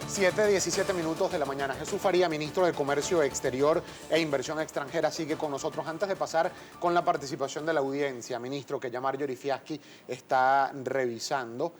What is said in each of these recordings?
7:17 de la mañana. Jesús Faría, ministro de Comercio Exterior e Inversión Extranjera, sigue con nosotros. Antes de pasar con la participación de la audiencia, ministro, que ya Marjorie Fiaschi está revisando,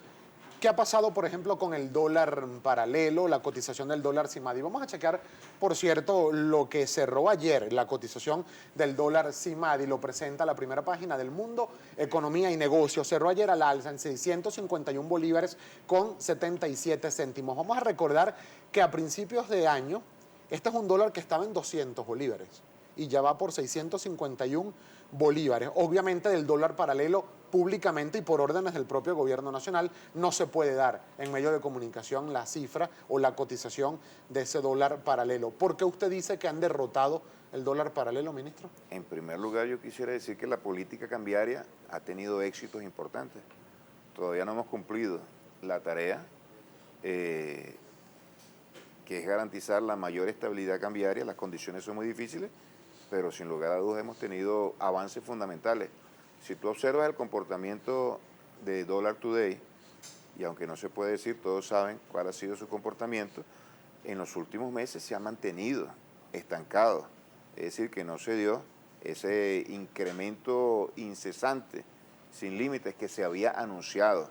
¿qué ha pasado, por ejemplo, con el dólar paralelo, la cotización del dólar CIMADI? Vamos a checar, por cierto, lo que cerró ayer, la cotización del dólar CIMADI. Lo presenta la primera página del Mundo, Economía y Negocios. Cerró ayer al alza en 651 bolívares con 77 céntimos. Vamos a recordar que a principios de año, este es un dólar que estaba en 200 bolívares y ya va por 651 bolívares. Obviamente del dólar paralelo, públicamente y por órdenes del propio gobierno nacional, no se puede dar en medio de comunicación la cifra o la cotización de ese dólar paralelo. ¿Por qué usted dice que han derrotado el dólar paralelo, ministro? En primer lugar, yo quisiera decir que la política cambiaria ha tenido éxitos importantes. Todavía no hemos cumplido la tarea que es garantizar la mayor estabilidad cambiaria. Las condiciones son muy difíciles, pero sin lugar a dudas hemos tenido avances fundamentales. Si tú observas el comportamiento de Dollar Today, y aunque no se puede decir, todos saben cuál ha sido su comportamiento, en los últimos meses se ha mantenido estancado. Es decir, que no se dio ese incremento incesante, sin límites, que se había anunciado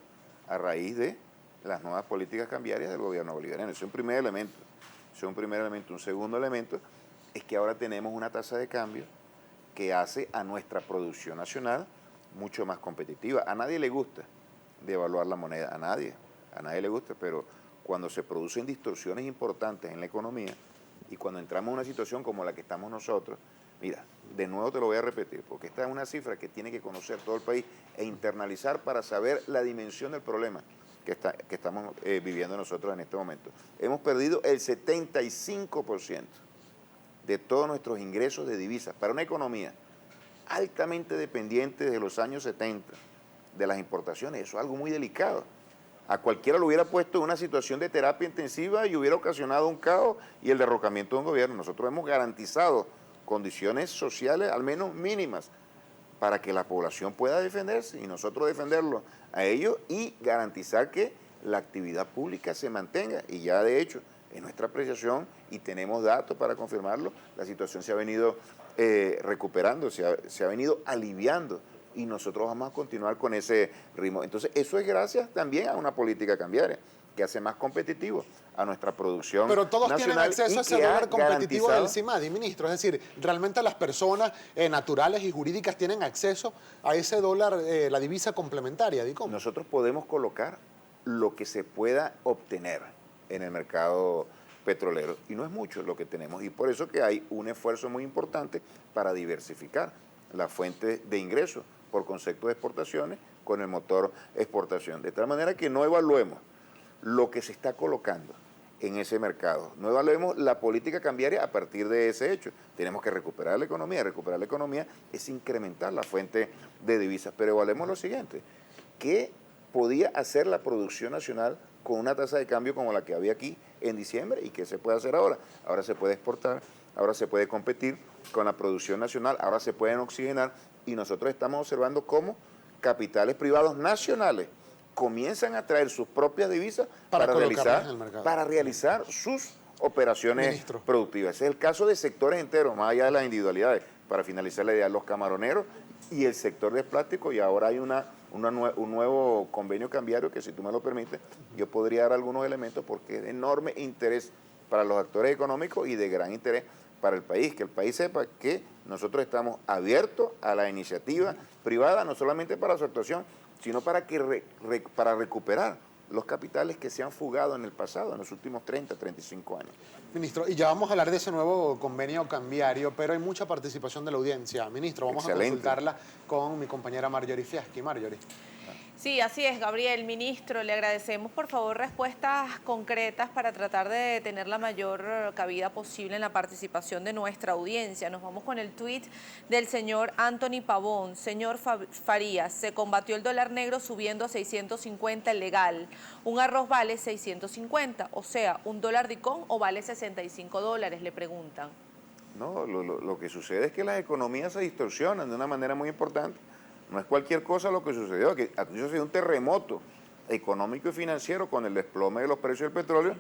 a raíz de las nuevas políticas cambiarias del gobierno bolivariano. Ese es un primer elemento. Un segundo elemento es que ahora tenemos una tasa de cambio que hace a nuestra producción nacional mucho más competitiva. A nadie le gusta devaluar la moneda, a nadie le gusta, pero cuando se producen distorsiones importantes en la economía y cuando entramos en una situación como la que estamos nosotros, mira, de nuevo te lo voy a repetir, porque esta es una cifra que tiene que conocer todo el país e internalizar para saber la dimensión del problema que estamos viviendo nosotros en este momento. Hemos perdido el 75% de todos nuestros ingresos de divisas para una economía altamente dependiente desde los años 70 de las importaciones. Eso es algo muy delicado. A cualquiera lo hubiera puesto en una situación de terapia intensiva y hubiera ocasionado un caos y el derrocamiento de un gobierno. Nosotros hemos garantizado condiciones sociales al menos mínimas para que la población pueda defenderse y nosotros defenderlo a ellos y garantizar que la actividad pública se mantenga. Y ya de hecho, en nuestra apreciación, y tenemos datos para confirmarlo, la situación se ha venido recuperando, se ha venido aliviando y nosotros vamos a continuar con ese ritmo. Entonces, eso es gracias también a una política cambiaria que hace más competitivo a nuestra producción nacional. Pero todos tienen acceso a ese dólar competitivo del CIMADI, ministro. Es decir, realmente las personas naturales y jurídicas tienen acceso a ese dólar, la divisa complementaria, ¿DICOM? Nosotros podemos colocar lo que se pueda obtener en el mercado petrolero y no es mucho lo que tenemos y por eso que hay un esfuerzo muy importante para diversificar la fuente de ingresos por concepto de exportaciones con el motor exportación, de tal manera que no evaluemos lo que se está colocando en ese mercado, no evaluemos la política cambiaria a partir de ese hecho. Tenemos que recuperar la economía es incrementar la fuente de divisas, pero evaluemos lo siguiente, ¿qué podía hacer la producción nacional con una tasa de cambio como la que había aquí en diciembre y qué se puede hacer ahora? Ahora se puede exportar, ahora se puede competir con la producción nacional, ahora se pueden oxigenar y nosotros estamos observando cómo capitales privados nacionales comienzan a traer sus propias divisas para realizar sus operaciones productivas. Ese es el caso de sectores enteros, más allá de las individualidades. Para finalizar la idea, los camaroneros y el sector de plástico, y ahora hay un nuevo convenio cambiario que, si tú me lo permites, yo podría dar algunos elementos porque es de enorme interés para los actores económicos y de gran interés para el país, que el país sepa que nosotros estamos abiertos a la iniciativa privada, no solamente para su actuación, sino para recuperar los capitales que se han fugado en el pasado, en los últimos 30, 35 años. Ministro, y ya vamos a hablar de ese nuevo convenio cambiario, pero hay mucha participación de la audiencia. Ministro, vamos a consultarla con mi compañera Marjorie Fiaschi. Marjorie. Sí, así es, Gabriel. Ministro, le agradecemos por favor respuestas concretas para tratar de tener la mayor cabida posible en la participación de nuestra audiencia. Nos vamos con el tuit del señor Anthony Pavón. Señor Farías, se combatió el dólar negro subiendo a 650 el legal. Un arroz vale 650, o sea, ¿un dólar DICOM o vale $65? Le preguntan. No, lo que sucede es que las economías se distorsionan de una manera muy importante. No es cualquier cosa lo que sucedió, aquí sucedió un terremoto económico y financiero con el desplome de los precios del petróleo,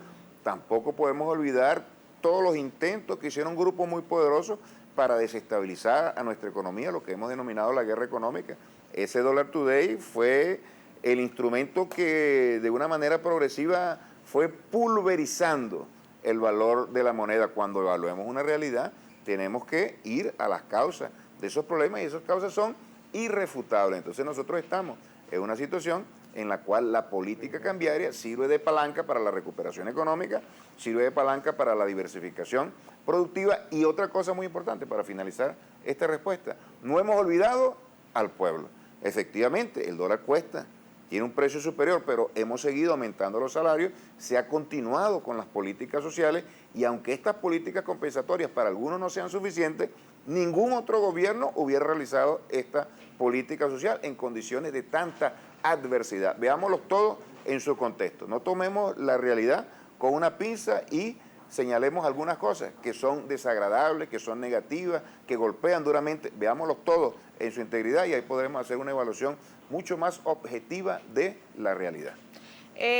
tampoco podemos olvidar todos los intentos que hicieron grupos muy poderosos para desestabilizar a nuestra economía, lo que hemos denominado la guerra económica. Ese Dollar Today fue el instrumento que de una manera progresiva fue pulverizando el valor de la moneda. Cuando evaluemos una realidad, tenemos que ir a las causas de esos problemas y esas causas son irrefutables. Entonces nosotros estamos en una situación en la cual la política cambiaria sirve de palanca para la recuperación económica, sirve de palanca para la diversificación productiva y otra cosa muy importante para finalizar esta respuesta, no hemos olvidado al pueblo. Efectivamente, el dólar cuesta, tiene un precio superior, pero hemos seguido aumentando los salarios, se ha continuado con las políticas sociales y aunque estas políticas compensatorias para algunos no sean suficientes, ningún otro gobierno hubiera realizado esta política social en condiciones de tanta adversidad. Veámoslo todo en su contexto, no tomemos la realidad con una pinza y señalemos algunas cosas que son desagradables, que son negativas, que golpean duramente, veámoslos todos en su integridad y ahí podremos hacer una evaluación mucho más objetiva de la realidad.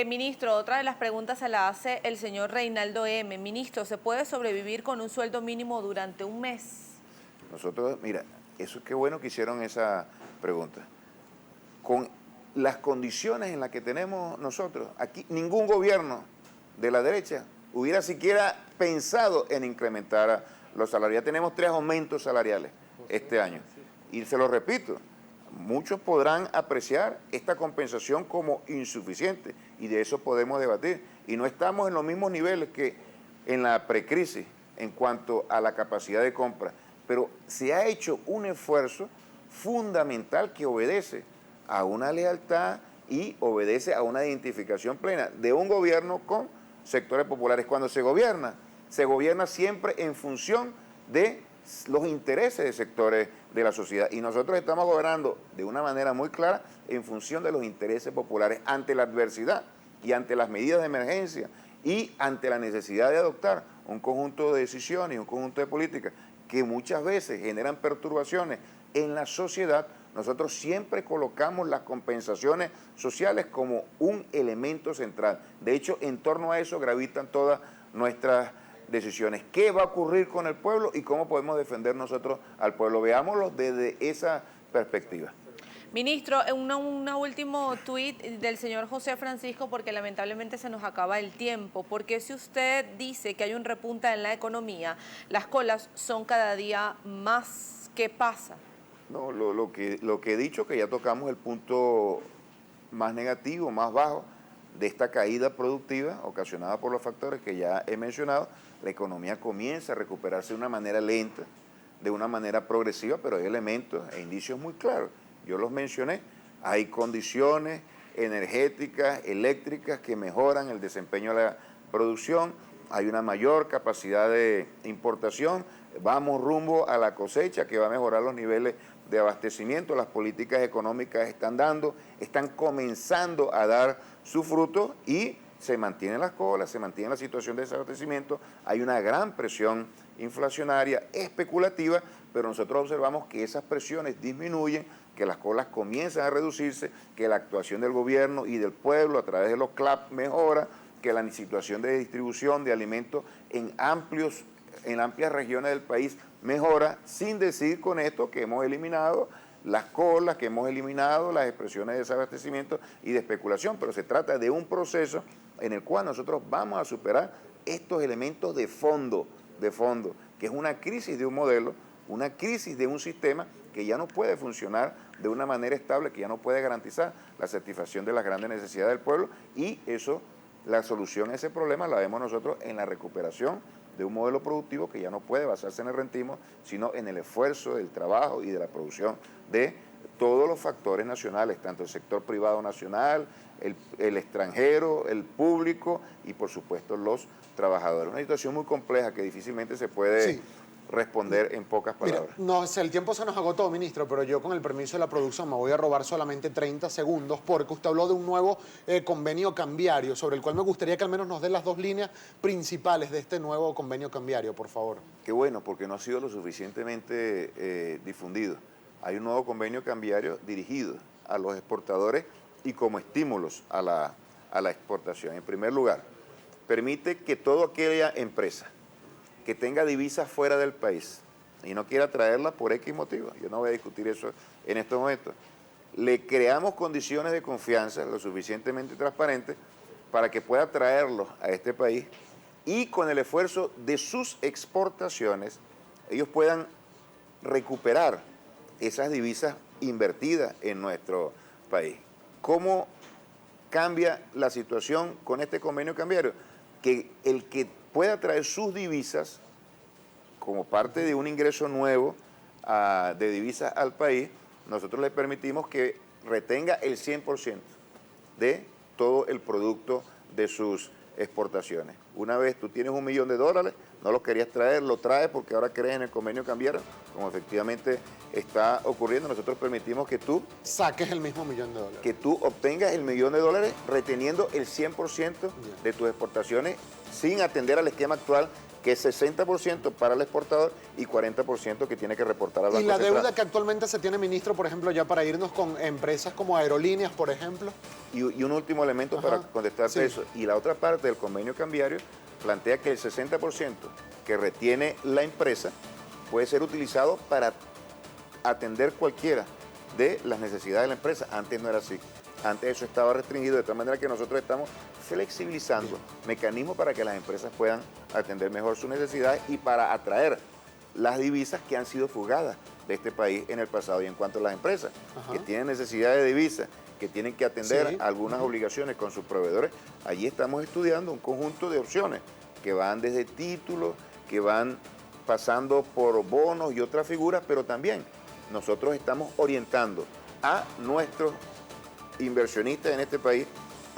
Ministro, otra de las preguntas se la hace el señor Reinaldo M. Ministro, ¿se puede sobrevivir con un sueldo mínimo durante un mes? Nosotros, mira, eso qué bueno que hicieron esa pregunta. Con las condiciones en las que tenemos nosotros, aquí ningún gobierno de la derecha hubiera siquiera pensado en incrementar los salarios. Ya tenemos 3 aumentos salariales este año. Y se lo repito, muchos podrán apreciar esta compensación como insuficiente y de eso podemos debatir. Y no estamos en los mismos niveles que en la precrisis en cuanto a la capacidad de compra, pero se ha hecho un esfuerzo fundamental que obedece a una lealtad y obedece a una identificación plena de un gobierno con sectores populares. Cuando se gobierna siempre en función de los intereses de sectores de la sociedad y nosotros estamos gobernando de una manera muy clara en función de los intereses populares ante la adversidad y ante las medidas de emergencia y ante la necesidad de adoptar un conjunto de decisiones y un conjunto de políticas que muchas veces generan perturbaciones en la sociedad. Nosotros siempre colocamos las compensaciones sociales como un elemento central. De hecho, en torno a eso gravitan todas nuestras decisiones. ¿Qué va a ocurrir con el pueblo y cómo podemos defender nosotros al pueblo? Veámoslo desde esa perspectiva. Ministro, un último tuit del señor José Francisco, porque lamentablemente se nos acaba el tiempo. Porque si usted dice que hay un repunte en la economía, las colas son cada día más. ¿Qué pasa? No, lo que he dicho, que ya tocamos el punto más negativo, más bajo de esta caída productiva ocasionada por los factores que ya he mencionado. La economía comienza a recuperarse de una manera lenta, de una manera progresiva, pero hay elementos e indicios muy claros. Yo los mencioné, hay condiciones energéticas, eléctricas que mejoran el desempeño de la producción, hay una mayor capacidad de importación, vamos rumbo a la cosecha que va a mejorar los niveles de abastecimiento, las políticas económicas están comenzando a dar su fruto y se mantienen las colas, se mantiene la situación de desabastecimiento, hay una gran presión inflacionaria, especulativa, pero nosotros observamos que esas presiones disminuyen, que las colas comienzan a reducirse, que la actuación del gobierno y del pueblo a través de los CLAP mejora, que la situación de distribución de alimentos en amplias regiones del país mejora, sin decir con esto que hemos eliminado las colas, que hemos eliminado las expresiones de desabastecimiento y de especulación, pero se trata de un proceso en el cual nosotros vamos a superar estos elementos de fondo, que es una crisis de un modelo, una crisis de un sistema que ya no puede funcionar de una manera estable, que ya no puede garantizar la satisfacción de las grandes necesidades del pueblo y eso, la solución a ese problema la vemos nosotros en la recuperación de un modelo productivo que ya no puede basarse en el rentismo, sino en el esfuerzo del trabajo y de la producción de todos los factores nacionales, tanto el sector privado nacional, el extranjero, el público y por supuesto los trabajadores. Una situación muy compleja que difícilmente se puede responder en pocas palabras. Mira, el tiempo se nos agotó, ministro, pero yo con el permiso de la producción me voy a robar solamente 30 segundos porque usted habló de un nuevo convenio cambiario sobre el cual me gustaría que al menos nos dé las 2 líneas principales de este nuevo convenio cambiario, por favor. Qué bueno, porque no ha sido lo suficientemente difundido. Hay un nuevo convenio cambiario dirigido a los exportadores y como estímulos a la exportación. En primer lugar, permite que toda aquella empresa que tenga divisas fuera del país y no quiera traerla por X motivo, yo no voy a discutir eso en estos momentos, le creamos condiciones de confianza lo suficientemente transparentes para que pueda traerlos a este país y con el esfuerzo de sus exportaciones ellos puedan recuperar esas divisas invertidas en nuestro país. ¿Cómo cambia la situación con este convenio cambiario? Que el que pueda traer sus divisas como parte de un ingreso nuevo de divisas al país, nosotros le permitimos que retenga el 100% de todo el producto de sus exportaciones. Una vez tú tienes $1 millón, no lo querías traer, lo traes porque ahora crees en el convenio cambiario, como efectivamente está ocurriendo, nosotros permitimos que tú saques el mismo $1 millón. Que tú obtengas el $1 millón reteniendo el 100% de tus exportaciones sin atender al esquema actual que es 60% para el exportador y 40% que tiene que reportar al Banco ¿Y la Central. deuda que actualmente se tiene, ministro, por ejemplo, ya para irnos con empresas como aerolíneas, por ejemplo? Y un último elemento para contestarte eso. Y la otra parte del convenio cambiario plantea que el 60% que retiene la empresa puede ser utilizado para atender cualquiera de las necesidades de la empresa. Antes no era así. Antes eso estaba restringido, de tal manera que nosotros estamos flexibilizando mecanismos para que las empresas puedan atender mejor sus necesidades y para atraer las divisas que han sido fugadas de este país en el pasado. Y en cuanto a las empresas que tienen necesidad de divisas, que tienen que atender algunas obligaciones con sus proveedores, allí estamos estudiando un conjunto de opciones que van desde títulos, que van pasando por bonos y otras figuras, pero también nosotros estamos orientando a nuestros inversionistas en este país,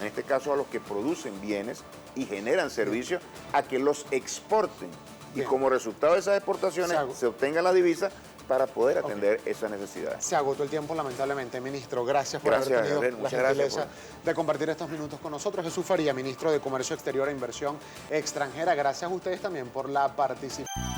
en este caso a los que producen bienes y generan servicios, a que los exporten. Y como resultado de esas exportaciones se obtengan las divisas para poder atender esas necesidades. Se agotó el tiempo, lamentablemente, ministro. Gracias por haber tenido Gabriel, la gentileza de compartir estos minutos con nosotros. Jesús Faría, ministro de Comercio Exterior e Inversión Extranjera. Gracias a ustedes también por la participación.